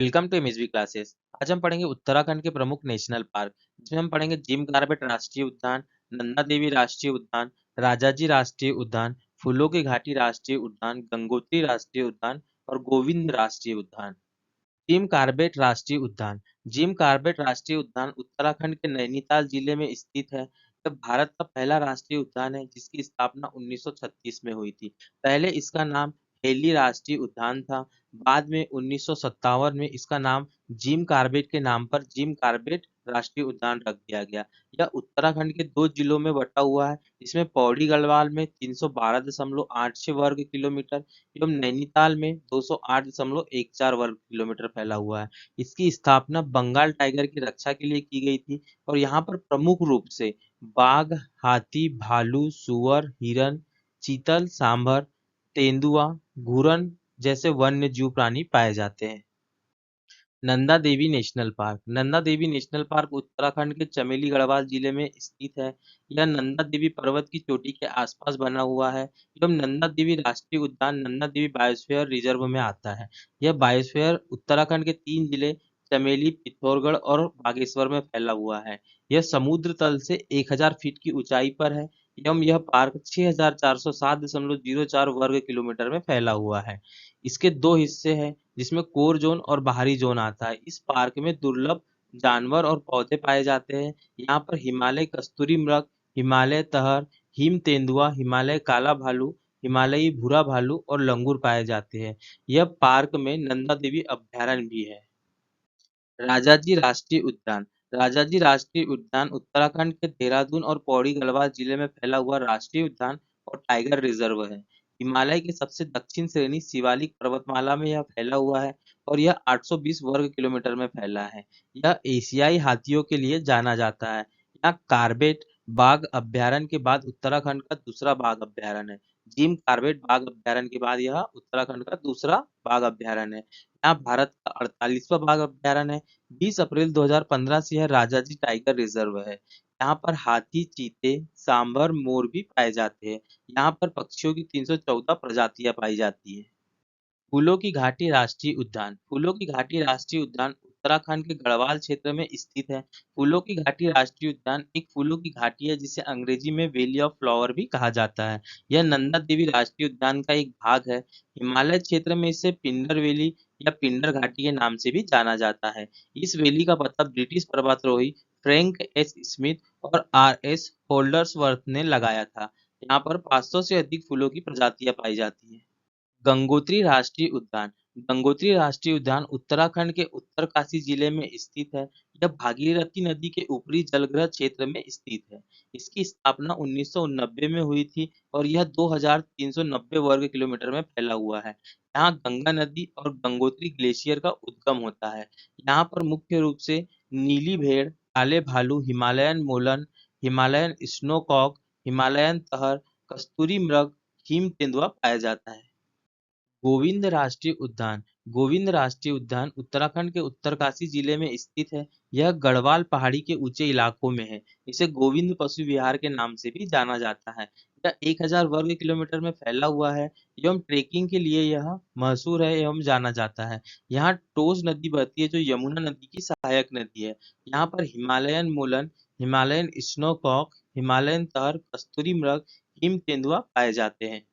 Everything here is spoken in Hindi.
Welcome to MSV classes. आज हम पढ़ेंगे उत्तराखंड के प्रमुख नेशनल पार्क, जिसमें हम पढ़ेंगे जिम कॉर्बेट राष्ट्रीय उद्यान, नंदा देवी राष्ट्रीय उद्यान, राजाजी राष्ट्रीय उद्यान, फूलों की घाटी राष्ट्रीय उद्यान, गंगोत्री राष्ट्रीय उद्यान और गोविंद राष्ट्रीय उद्यान। जिम कॉर्बेट राष्ट्रीय उद्यान। जिम कॉर्बेट राष्ट्रीय उद्यान उत्तराखंड के नैनीताल जिले में स्थित है। यह भारत का पहला राष्ट्रीय उद्यान है जिसकी स्थापना 1936 में हुई थी। पहले इसका नाम हेली राष्ट्रीय उद्यान था। बाद में 1957 में इसका नाम जिम कॉर्बेट के नाम पर जिम कॉर्बेट राष्ट्रीय उद्यान रख दिया गया। यह उत्तराखंड के 2 जिलों में बटा हुआ है। इसमें पौड़ी गढ़वाल में 312.86 वर्ग किलोमीटर एवं नैनीताल में 208.14 वर्ग किलोमीटर फैला हुआ है। इसकी स्थापना बंगाल टाइगर की रक्षा के लिए की गई थी और यहाँ पर प्रमुख रूप से बाघ, हाथी, भालू, सुअर, हिरन, चीतल, सांभर, तेंदुआ, घूरन जैसे वन्य जीव प्राणी पाए जाते हैं। Nanda Devi national park. Nanda Devi national park Uttarakhand के चमेली गढ़वाल जिले में स्थित है। यह नंदा देवी पर्वत की चोटी के आसपास बना हुआ है एवं नंदा देवी राष्ट्रीय उद्यान नंदा देवी बायोस्फीयर रिजर्व में आता है। यह बायोस्फीयर उत्तराखंड के 3 जिले चमेली, पिथौरगढ़ और बागेश्वर में फैला हुआ है। यह समुद्र तल से 1000 फीट की ऊंचाई पर है एवं यह पार्क 6407.04 वर्ग किलोमीटर में फैला हुआ है। इसके 2 हिस्से हैं जिसमें कोर जोन और बाहरी जोन आता है। इस पार्क में दुर्लभ जानवर और पौधे पाए जाते हैं। यहाँ पर हिमालय कस्तूरी मृग, हिमालय तहर, हिम तेंदुआ, हिमालय काला भालू, हिमालयी भूरा भालू और लंगूर पाए जाते हैं। यह पार्क में नंदा देवी अभ्यारण्य भी है। राजाजी राष्ट्रीय उद्यान। राजाजी राष्ट्रीय उद्यान उत्तराखंड के देहरादून और पौड़ी गढ़वाल जिले में फैला हुआ राष्ट्रीय उद्यान और टाइगर रिजर्व है। हिमालय की सबसे दक्षिण श्रेणी शिवालिक पर्वतमाला में यह फैला हुआ है और यह 820 वर्ग किलोमीटर में फैला है। यह एशियाई हाथियों के लिए जाना जाता है। यहाँ कार्बेट बाघ अभ्यारण्य के बाद उत्तराखंड का दूसरा बाघ अभ्यारण्य है। जिम कार्बेट बाघ अभ्यारण्य के बाद यह उत्तराखंड का दूसरा बाघ अभ्यारण्य है। यहाँ भारत का 48वां बाघ अभ्यारण्य है। 20 अप्रैल 2015 से यह राजाजी टाइगर रिजर्व है। यहाँ पर हाथी, चीते, सांभर, मोर भी पाए जाते हैं। यहाँ पर पक्षियों की 314 प्रजातियां पाई जाती है। फूलों की घाटी राष्ट्रीय उद्यान। फूलों की घाटी राष्ट्रीय उद्यान उत्तराखंड के गढ़वाल क्षेत्र में स्थित है। फूलों की घाटी राष्ट्रीय उद्यान एक फूलों की घाटी है जिसे अंग्रेजी में वैली ऑफ फ्लावर भी कहा जाता है। यह नंदा देवी राष्ट्रीय उद्यान का एक भाग है। हिमालय क्षेत्र में इसे पिंडर वैली या पिंडर घाटी के नाम से भी जाना जाता है। इस वैली का पता ब्रिटिश पर्वतारोही फ्रैंक एस स्मिथ और आर एस होल्डर्सवर्थ ने लगाया था। यहाँ पर 500 से अधिक फूलों की प्रजातियां पाई जाती है। गंगोत्री राष्ट्रीय उद्यान। गंगोत्री राष्ट्रीय उद्यान उत्तराखंड के उत्तरकाशी जिले में स्थित है। यह भागीरथी नदी के ऊपरी जलग्रह क्षेत्र में स्थित है। इसकी स्थापना 1990 में हुई थी और यह 2390 वर्ग किलोमीटर में फैला हुआ है। यहाँ गंगा नदी और गंगोत्री ग्लेशियर का उद्गम होता है। यहाँ पर मुख्य रूप से नीली भेड़, काले भालू, हिमालयन मोलन, हिमालयन स्नोकॉक, हिमालयन तहर, कस्तूरी मृग, हिम तेंदुआ पाया जाता है। गोविंद राष्ट्रीय उद्यान। गोविंद राष्ट्रीय उद्यान उत्तराखंड के उत्तरकाशी जिले में स्थित है। यह गढ़वाल पहाड़ी के ऊंचे इलाकों में है। इसे गोविंद पशु विहार के नाम से भी जाना जाता है। यह 1000 वर्ग किलोमीटर में फैला हुआ है एवं ट्रेकिंग के लिए यह मशहूर है एवं जाना जाता है। यहाँ टोस नदी बहती है जो यमुना नदी की सहायक नदी है। यहाँ पर हिमालयन मोलन, हिमालयन स्नोकॉक, हिमालयन तहर, कस्तूरी मृग, हिम तेंदुआ पाए जाते हैं।